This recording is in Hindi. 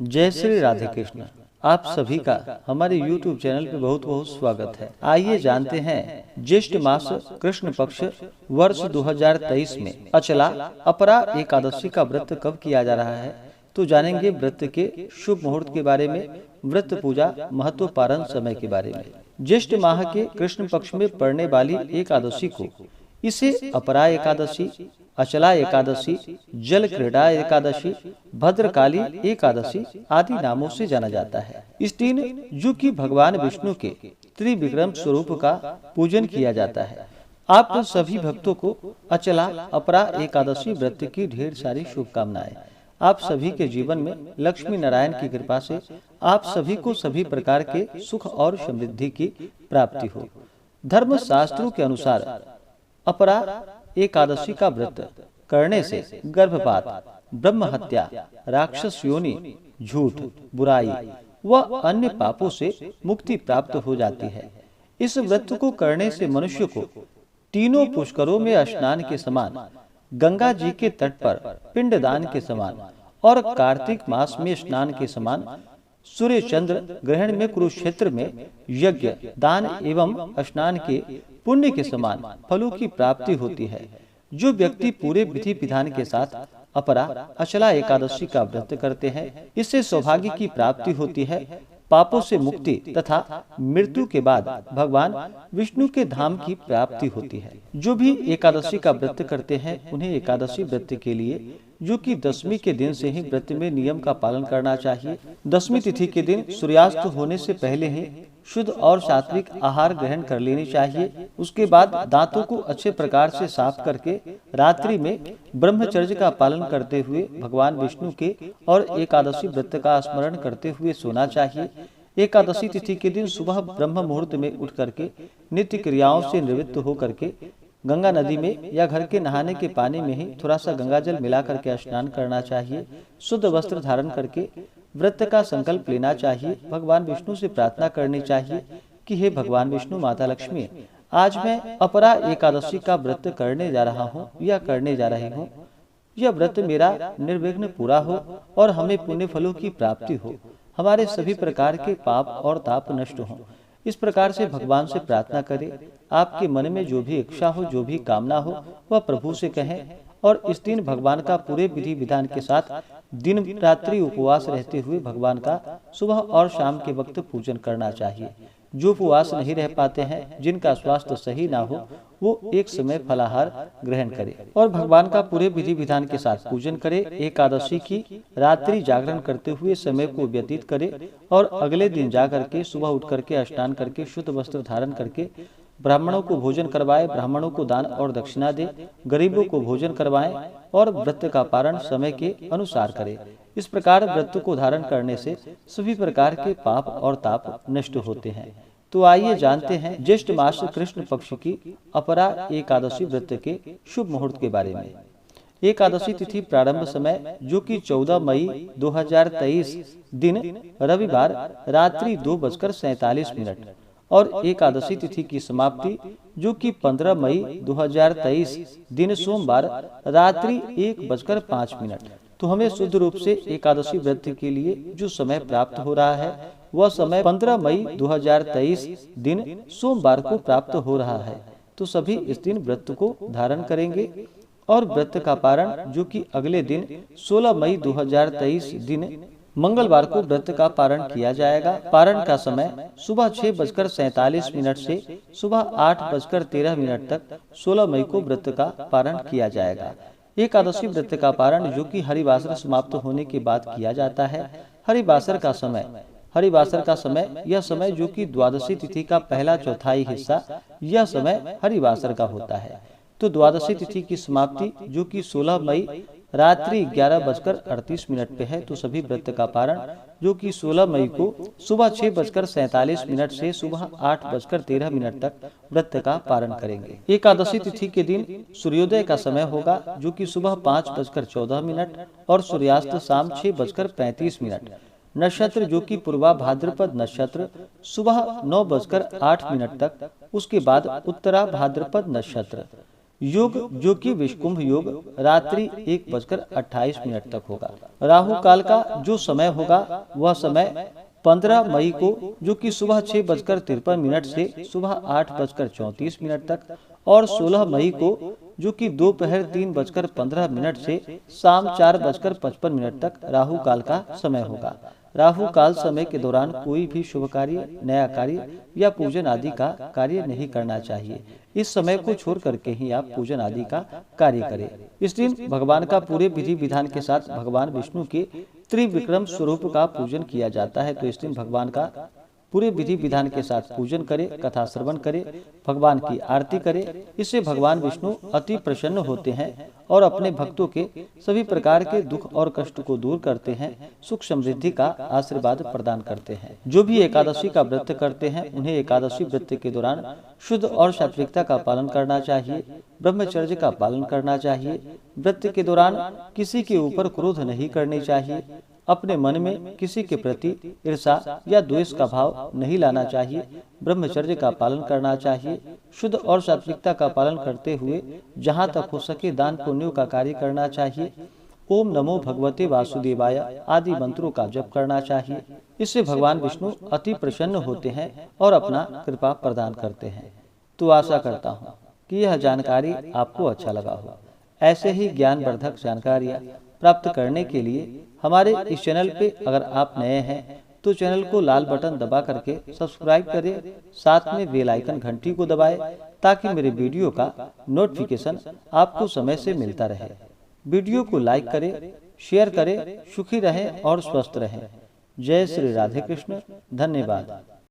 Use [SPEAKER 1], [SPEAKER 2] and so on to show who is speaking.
[SPEAKER 1] जय श्री राधे कृष्ण। आप सभी का हमारे YouTube चैनल पे बहुत बहुत स्वागत है। आइए जानते हैं ज्येष्ठ मास कृष्ण पक्ष वर्ष 2023 में अचला अपरा एकादशी का व्रत कब किया जा रहा है। तो जानेंगे व्रत के शुभ मुहूर्त के बारे में, व्रत पूजा महत्व, पारण समय के बारे में। ज्येष्ठ माह के कृष्ण पक्ष में पड़ने वाली एकादशी को इसे अपरा एकादशी, अचला एकादशी, जल क्रीड़ा एकादशी, भद्रकाली एकादशी आदि नामों से जाना जाता है। इस दिन जो कि भगवान विष्णु के त्रिविक्रम स्वरूप का पूजन किया जाता है। आप सभी भक्तों को अचला अपरा एकादशी व्रत की ढेर सारी शुभकामनाएं। आप सभी के जीवन में लक्ष्मी नारायण की कृपा से आप सभी को सभी प्रकार के सुख और समृद्धि की प्राप्ति हो। धर्म शास्त्रों के अनुसार अपरा एकादशी का व्रत करने से गर्भपात, ब्रह्म हत्या, राक्षस योनि, झूठ, बुराई व अन्य पापों से मुक्ति प्राप्त हो जाती है। इस व्रत को करने से मनुष्य को तीनों पुष्करों में स्नान के समान, गंगा जी के तट पर पिंडदान के समान और कार्तिक मास में स्नान के समान, सूर्य चंद्र ग्रहण में कुरुक्षेत्र में यज्ञ, दान एवं स्नान के पुण्य के समान फलों की प्राप्ति होती है। जो व्यक्ति पूरे विधि विधान के साथ अपरा अचला एकादशी का व्रत करते हैं, इससे सौभाग्य की प्राप्ति होती है, पापों से मुक्ति तथा मृत्यु के बाद भगवान विष्णु के धाम की प्राप्ति होती है। जो भी एकादशी का व्रत करते हैं, उन्हें एकादशी व्रत के लिए जो कि दशमी के दिन से ही व्रत में नियम का पालन करना चाहिए। दशमी तिथि के दिन सूर्यास्त होने से पहले ही शुद्ध और सात्विक आहार ग्रहण कर लेनी चाहिए। उसके बाद दांतों को अच्छे प्रकार से साफ करके रात्रि में ब्रह्मचर्य का पालन करते हुए भगवान विष्णु के और एकादशी व्रत का स्मरण करते हुए सोना चाहिए। एकादशी तिथि के दिन सुबह ब्रह्म मुहूर्त में उठ करके नित्य क्रियाओं से निवृत्त होकर के गंगा नदी में या घर के नहाने के पानी में ही थोड़ा सा गंगा जल मिला करके स्नान करना चाहिए। शुद्ध वस्त्र धारण करके व्रत का संकल्प लेना चाहिए। भगवान विष्णु से प्रार्थना करनी चाहिए कि हे भगवान विष्णु, माता लक्ष्मी, आज मैं अपरा एकादशी का व्रत करने जा रहा हूँ या करने जा रही हूँ। यह व्रत मेरा निर्विघ्न पूरा हो और हमें पुण्य फलों की प्राप्ति हो, हमारे सभी प्रकार के पाप और ताप नष्ट हों। इस प्रकार से भगवान से प्रार्थना करें। आपके मन में जो भी इच्छा हो, जो भी कामना हो, वह प्रभु से कहें। और इस दिन भगवान का पूरे विधि विधान के साथ दिन रात्रि उपवास रहते हुए भगवान का सुबह और शाम के वक्त पूजन करना चाहिए। जो उपवास नहीं रह पाते हैं, जिनका स्वास्थ्य सही ना हो, वो एक समय फलाहार ग्रहण करे और भगवान का पूरे विधि विधान के साथ पूजन करे। एकादशी की रात्रि जागरण करते हुए समय को व्यतीत करे और अगले दिन जाकर के सुबह उठ करके स्नान करके शुद्ध वस्त्र धारण करके ब्राह्मणों को भोजन करवाए, ब्राह्मणों को दान और दक्षिणा दे, गरीबों को भोजन करवाएं और व्रत का पारण समय के अनुसार करें। इस प्रकार व्रत को धारण करने से सभी प्रकार के पाप और ताप नष्ट होते हैं। तो आइए जानते हैं ज्येष्ठ मास कृष्ण पक्ष की अपरा एकादशी व्रत के शुभ मुहूर्त के बारे में। एकादशी तिथि प्रारंभ समय जो कि 14 मई 2023 दिन रविवार रात्रि 2:47 और एकादशी तिथि की समाप्ति जो कि 15 मई 2023 दिन सोमवार रात्रि 1:05। तो हमें शुद्ध रूप से एकादशी व्रत के लिए जो समय प्राप्त हो रहा है, वह समय 15 मई 2023 दिन सोमवार को प्राप्त हो रहा है। तो सभी इस दिन व्रत को धारण करेंगे और व्रत का पारण जो कि अगले दिन 16 मई 2023 दिन मंगलवार को व्रत का पारण किया जाएगा। पारण का समय सुबह 6:47 से सुबह 8:13 तक 16 मई को व्रत का पारण किया जाएगा। एकादशी व्रत का पारण जो कि हरिवासर समाप्त होने के बाद किया जाता है। हरिवासर का समय यह समय जो कि द्वादशी तिथि का पहला चौथाई हिस्सा, यह समय हरिवासर का होता है। तो द्वादशी तिथि की समाप्ति जो कि 16 मई रात्रि 11:38 पे है। तो सभी व्रत का पारण जो कि 16 मई को सुबह 6:47 से सुबह 8:13 तक व्रत का पारण करेंगे। एकादशी तिथि के दिन सूर्योदय का समय होगा जो कि सुबह 5:14 और सूर्यास्त शाम 6:35। नक्षत्र जो कि पूर्वा भाद्रपद नक्षत्र सुबह 9:08 तक, उसके बाद उत्तरा भाद्रपद नक्षत्र योग जो कि विषकुंभ योग रात्रि 1:28 तक होगा। राहु काल का जो समय होगा वह समय 15 मई को जो कि सुबह 6:53 से सुबह 8:34 तक और 16 मई को जो कि दोपहर 3:15 से शाम 4:55 तक राहु काल का समय होगा। राहु काल समय के दौरान कोई भी शुभ कार्य, नया कार्य या पूजन आदि का कार्य नहीं करना चाहिए। इस समय को छोड़ करके ही आप पूजन आदि का कार्य करें। इस दिन भगवान का पूरे विधि विधान के साथ भगवान विष्णु के त्रिविक्रम स्वरूप का पूजन किया जाता है। तो इस दिन भगवान का पूरे विधि विधान के साथ पूजन करें, कथा श्रवण करें, भगवान की आरती करें। इससे भगवान विष्णु अति प्रसन्न होते हैं और अपने भक्तों के सभी प्रकार के दुख और कष्ट को दूर करते हैं, सुख समृद्धि का आशीर्वाद प्रदान करते हैं। जो भी एकादशी का व्रत करते हैं उन्हें एकादशी व्रत के दौरान शुद्ध और सात्विकता का पालन करना चाहिए, ब्रह्मचर्य का पालन करना चाहिए। व्रत के दौरान किसी के ऊपर क्रोध नहीं करनी चाहिए, अपने मन में किसी के प्रति ईर्षा या द्वेष का भाव नहीं लाना चाहिए, ब्रह्मचर्य का पालन करना चाहिए। शुद्ध और सात्विकता का पालन करते हुए जहाँ तक हो सके दान पुण्यों का कार्य करना चाहिए। ओम नमो भगवते वासुदेवाय आदि मंत्रों का जप करना चाहिए। इससे भगवान विष्णु अति प्रसन्न होते हैं और अपना कृपा प्रदान करते हैं। तो आशा करता हूँ कि यह जानकारी आपको अच्छा लगा हो। ऐसे ही ज्ञानवर्धक जानकारियाँ प्राप्त करने के लिए हमारे इस चैनल पे अगर आप नए हैं तो चैनल को लाल बटन दबा करके सब्सक्राइब करें, साथ में बेल आइकन घंटी को दबाएं ताकि मेरे वीडियो का नोटिफिकेशन आपको समय से मिलता रहे। वीडियो को लाइक करें, शेयर करें। सुखी रहें और स्वस्थ रहें। जय श्री राधे कृष्ण। धन्यवाद।